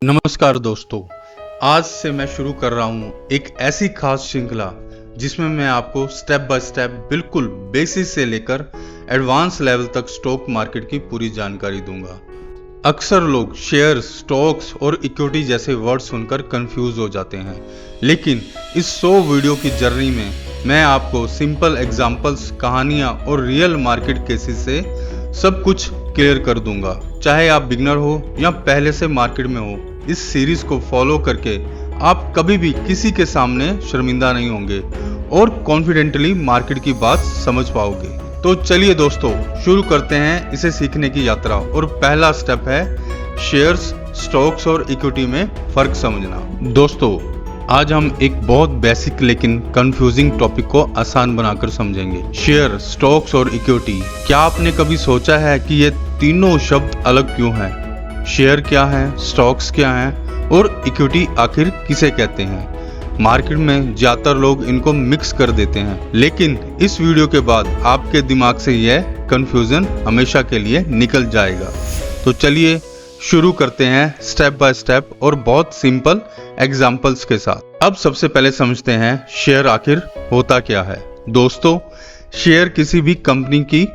नमस्कार दोस्तों, आज से मैं शुरू कर रहा हूँ एक ऐसी खास श्रृंखला जिसमें मैं आपको स्टेप बाय स्टेप बिल्कुल बेसिक से लेकर एडवांस लेवल तक स्टॉक मार्केट की पूरी जानकारी दूंगा। अक्सर लोग शेयर, स्टॉक्स और इक्विटी जैसे वर्ड सुनकर कंफ्यूज हो जाते हैं, लेकिन इस 100 वीडियो की जर्नी में मैं आपको सिंपल एग्जांपल्स, कहानियां और रियल मार्केट केसेस से सब कुछ क्लियर कर दूंगा। चाहे आप बिगनर हो या पहले से मार्केट में हो, इस सीरीज को फॉलो करके आप कभी भी किसी के सामने शर्मिंदा नहीं होंगे और कॉन्फिडेंटली मार्केट की बात समझ पाओगे। तो चलिए दोस्तों, शुरू करते हैं इसे सीखने की यात्रा। और पहला स्टेप है शेयर्स, स्टॉक्स और इक्विटी में फर्क समझना। दोस्तों, आज हम एक बहुत बेसिक लेकिन कंफ्यूजिंग टॉपिक को आसान बनाकर समझेंगे। शेयर, स्टॉक्स और इक्विटी। क्या आपने कभी सोचा है कि ये तीनों शब्द अलग क्यों हैं? शेयर क्या है, स्टॉक्स क्या है और इक्विटी आखिर किसे कहते हैं? मार्केट में ज्यादातर लोग इनको मिक्स कर देते हैं, लेकिन इस वीडियो के बाद आपके दिमाग से यह कंफ्यूजन हमेशा के लिए निकल जाएगा। तो चलिए शुरू करते हैं स्टेप बाय स्टेप और बहुत सिंपल एग्जांपल्स के साथ। अब सबसे पहले समझते हैं शेयर आखिर होता क्या है। दोस्तों, शेयर किसी भी कंपनी की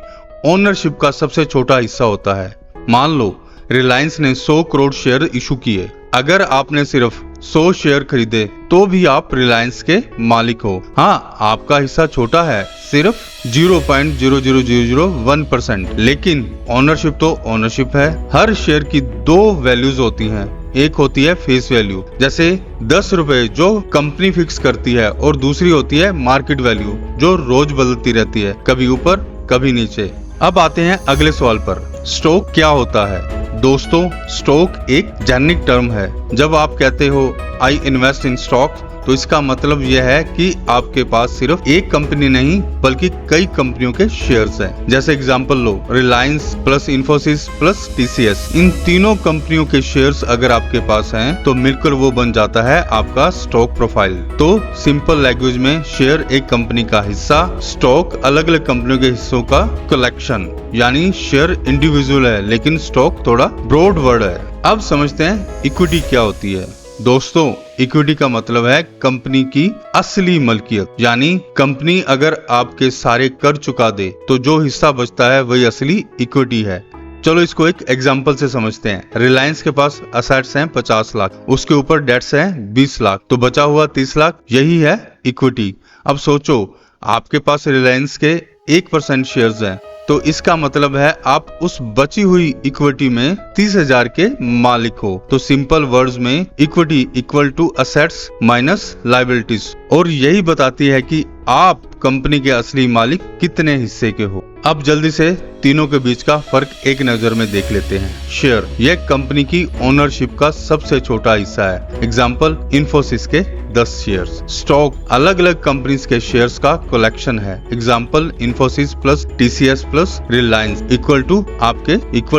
ओनरशिप का सबसे छोटा हिस्सा होता है। मान लो रिलायंस ने 100 करोड़ शेयर इशू किए। अगर आपने सिर्फ 100 शेयर खरीदे तो भी आप रिलायंस के मालिक हो। हाँ, आपका हिस्सा छोटा है, सिर्फ 0.00001%, लेकिन ओनरशिप तो ओनरशिप है। हर शेयर की दो वैल्यूज होती हैं। एक होती है फेस वैल्यू, जैसे 10 रुपए जो कंपनी फिक्स करती है, और दूसरी होती है मार्केट वैल्यू जो रोज बदलती रहती है, कभी ऊपर कभी नीचे। अब आते हैं अगले सवाल पर, स्टॉक क्या होता है? दोस्तों, स्टॉक एक जेनेरिक टर्म है। जब आप कहते हो आई इन्वेस्ट इन स्टॉक, तो इसका मतलब यह है कि आपके पास सिर्फ एक कंपनी नहीं बल्कि कई कंपनियों के शेयर्स हैं। जैसे एग्जांपल लो, रिलायंस प्लस इन्फोसिस प्लस टीसीएस, इन तीनों कंपनियों के शेयर्स अगर आपके पास हैं तो मिलकर वो बन जाता है आपका स्टॉक प्रोफाइल। तो सिंपल लैंग्वेज में शेयर एक कंपनी का हिस्सा, स्टॉक अलग अलग कंपनियों के हिस्सों का कलेक्शन। यानी शेयर इंडिविजुअल है लेकिन स्टॉक थोड़ा ब्रॉड वर्ड है। अब समझते हैं इक्विटी क्या होती है। दोस्तों, इक्विटी का मतलब है कंपनी की असली मलकियत। यानी कंपनी अगर आपके सारे कर चुका दे तो जो हिस्सा बचता है वही असली इक्विटी है। चलो इसको एक एग्जांपल से समझते हैं। रिलायंस के पास असेट्स हैं 50 लाख, उसके ऊपर डेट्स हैं 20 लाख, तो बचा हुआ 30 लाख, यही है इक्विटी। अब सोचो, आपके पास रिलायंस के 1% शेयर्स हैं, तो इसका मतलब है आप उस बची हुई इक्विटी में 30,000 के मालिक हो। तो सिंपल वर्ड्स में equity equal to assets minus liabilities, और यही बताती है कि आप कंपनी के असली मालिक कितने हिस्से के हो। अब जल्दी से तीनों के बीच का फर्क एक नजर में देख लेते हैं। शेयर, यह कंपनी की ओनरशिप का सबसे छोटा हिस्सा है। एग्जांपल, इन्फोसिस के 10 शेयर्स। स्टॉक, अलग अलग कंपनीज के शेयर्स का कलेक्शन है। Example, Infosys plus TCS plus Reliance equal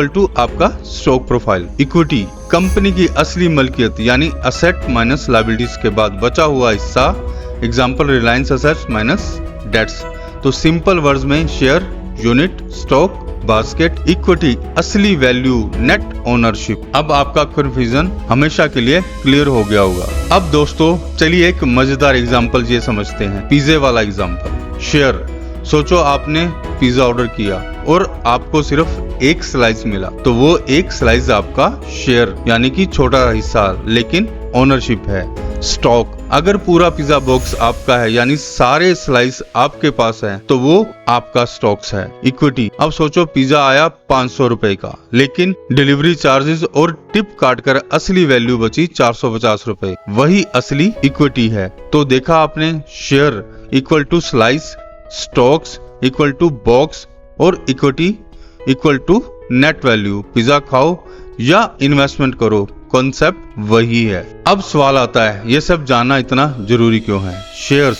to आपका स्टॉक प्रोफाइल। इक्विटी, कंपनी की असली मलकियत यानी असेट माइनस लायबिलिटीज के बाद बचा हुआ हिस्सा। Example, Reliance assets minus debts. तो सिंपल वर्ड्स में share unit, stock basket, equity असली वैल्यू, नेट ओनरशिप। अब आपका कंफ्यूजन हमेशा के लिए क्लियर हो गया होगा। अब दोस्तों, चलिए एक मजेदार एग्जांपल ये समझते हैं, पिज्जे वाला एग्जांपल। शेयर, सोचो आपने पिज्जा ऑर्डर किया और आपको सिर्फ एक स्लाइस मिला, तो वो एक स्लाइस आपका शेयर यानी कि छोटा हिस्सा, लेकिन ओनरशिप है। स्टॉक, अगर पूरा पिज्जा बॉक्स आपका है यानी सारे स्लाइस आपके पास हैं, तो वो आपका स्टॉक्स है। इक्विटी, अब सोचो पिज्जा आया 500 रुपए का, लेकिन डिलीवरी चार्जेस और टिप काटकर असली वैल्यू बची 450 रुपए, वही असली इक्विटी है। तो देखा आपने, share equal to slice, stocks equal to box और equity equal to net value. Pizza खाओ या इन्वेस्टमेंट करो, कॉन्सेप्ट वही है। अब सवाल आता है, ये सब जानना इतना जरूरी क्यों है? शेयर्स,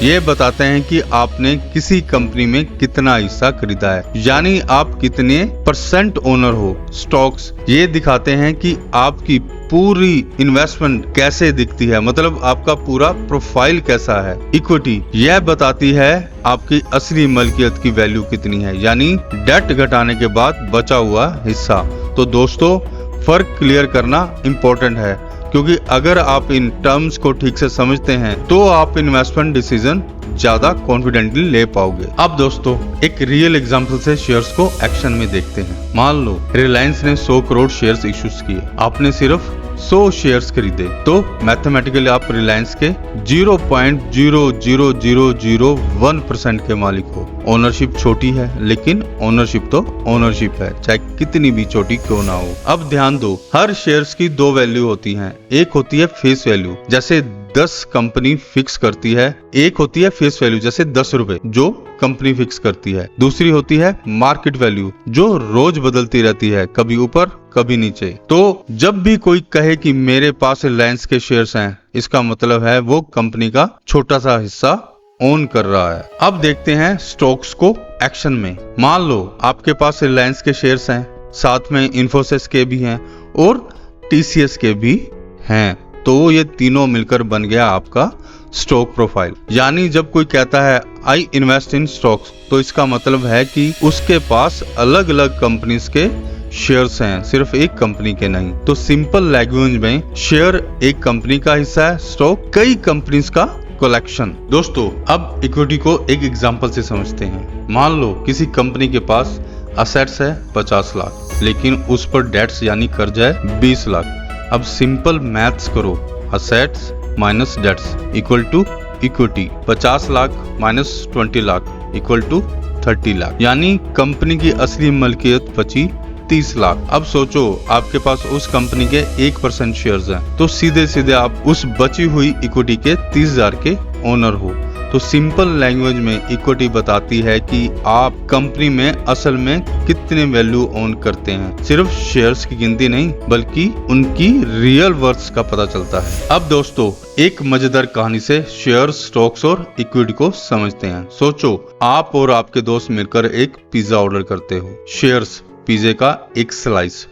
ये बताते हैं कि आपने किसी कंपनी में कितना हिस्सा खरीदा है, यानी आप कितने % ओनर हो। स्टॉक्स ये दिखाते हैं कि आपकी पूरी इन्वेस्टमेंट कैसे दिखती है, मतलब आपका पूरा प्रोफाइल कैसा है। इक्विटी यह बताती है आपकी असली मलकियत की वैल्यू कितनी है, यानी डेट घटाने के बाद बचा हुआ हिस्सा। तो दोस्तों फर्क क्लियर करना इम्पोर्टेंट है, क्योंकि अगर आप इन टर्म्स को ठीक से समझते हैं तो आप इन्वेस्टमेंट डिसीजन ज्यादा कॉन्फिडेंटली ले पाओगे। अब दोस्तों एक रियल एग्जांपल से शेयर्स को एक्शन में देखते हैं। मान लो रिलायंस ने 100 करोड़ शेयर्स इश्यूज किए, आपने सिर्फ 100 शेयर्स खरीदे, तो मैथमेटिकली आप रिलायंस के 0.00001% के मालिक हो। ओनरशिप छोटी है, लेकिन ओनरशिप तो ओनरशिप है, चाहे कितनी भी छोटी क्यों ना हो। अब ध्यान दो, हर शेयर्स की दो वैल्यू होती हैं। एक होती है फेस वैल्यू, जैसे 10 कंपनी फिक्स करती है। एक होती है फेस वैल्यू, जैसे 10 रुपए जो कंपनी फिक्स करती है। दूसरी होती है मार्केट वैल्यू, जो रोज बदलती रहती है, कभी ऊपर कभी नीचे। तो जब भी कोई कहे कि मेरे पास रिलायंस के शेयर्स हैं, इसका मतलब है वो कंपनी का छोटा सा हिस्सा ओन कर रहा है। अब देखते हैं स्टॉक्स को एक्शन में। मान लो आपके पास रिलायंस के शेयर्स हैं, साथ में इन्फोसिस के भी हैं और TCS के भी हैं, तो ये तीनों मिलकर बन गया आपका स्टॉक प्रोफाइल। यानी जब कोई कहता है आई इन्वेस्ट इन स्टॉक्स, तो इसका मतलब है कि उसके पास अलग अलग कंपनीज के शेयर्स हैं, सिर्फ एक कंपनी के नहीं। तो सिंपल लैंग्वेज में शेयर एक कंपनी का हिस्सा है, स्टॉक कई कंपनीज का कलेक्शन। दोस्तों अब इक्विटी को एक एग्जांपल से समझते हैं। मान लो किसी कंपनी के पास असेट्स है 50 लाख, लेकिन उस पर डेट्स यानी कर्जा है 20 लाख। अब सिंपल मैथ्स करो, assets minus debts equal to equity. 50 lakh minus 20 lakh equal to 30 lakh, यानी कंपनी की असली मलकियत बची 30 लाख। अब सोचो आपके पास उस कंपनी के 1% शेयर्स हैं, तो सीधे सीधे आप उस बची हुई इक्विटी के 30,000 के ओनर हो। तो सिंपल लैंग्वेज में इक्विटी बताती है कि आप कंपनी में असल में कितने वैल्यू ओन करते हैं। सिर्फ शेयर्स की गिनती नहीं, बल्कि उनकी रियल वर्थ का पता चलता है। अब दोस्तों एक मजेदार कहानी से शेयर्स, स्टॉक्स और इक्विटी को समझते हैं। सोचो आप और आपके दोस्त मिलकर एक पिज्जा ऑर्डर करते हो। शेयर्स पिज्जे का एक स्लाइस,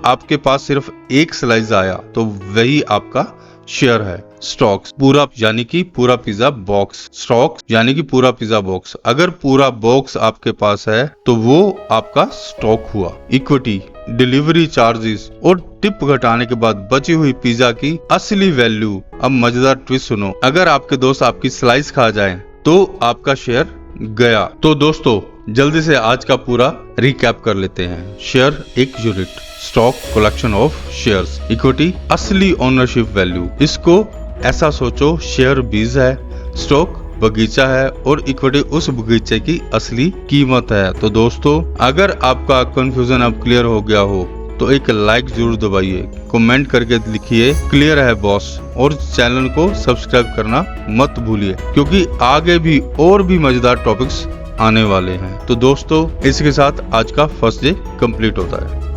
आपके पास सिर्फ एक स्लाइस आया तो वही आपका शेयर है। स्टॉक्स पूरा यानी कि पूरा पिज्जा बॉक्स, स्टॉक्स यानी कि पूरा पिज्जा बॉक्स। अगर पूरा बॉक्स आपके पास है तो वो आपका स्टॉक हुआ। इक्विटी डिलीवरी चार्जेस और टिप घटाने के बाद बची हुई पिज्जा की असली वैल्यू। अब मजेदार ट्विस्ट सुनो, अगर आपके दोस्त आपकी स्लाइस खा जाए तो आपका शेयर गया। तो दोस्तों जल्दी से आज का पूरा रिकैप कर लेते हैं। शेयर एक unit, stock collection of shares, equity असली ओनरशिप वैल्यू। इसको ऐसा सोचो, शेयर बीज है, स्टॉक बगीचा है और इक्विटी उस बगीचे की असली कीमत है। तो दोस्तों अगर आपका कंफ्यूजन अब क्लियर हो गया हो तो एक लाइक जरूर दबाइए, कमेंट करके लिखिए क्लियर है बॉस, और चैनल को सब्सक्राइब करना मत भूलिए, क्योंकि आगे भी और भी मजेदार टॉपिक्स आने वाले हैं। तो दोस्तों इसके साथ आज का फर्स्ट डे कंप्लीट होता है।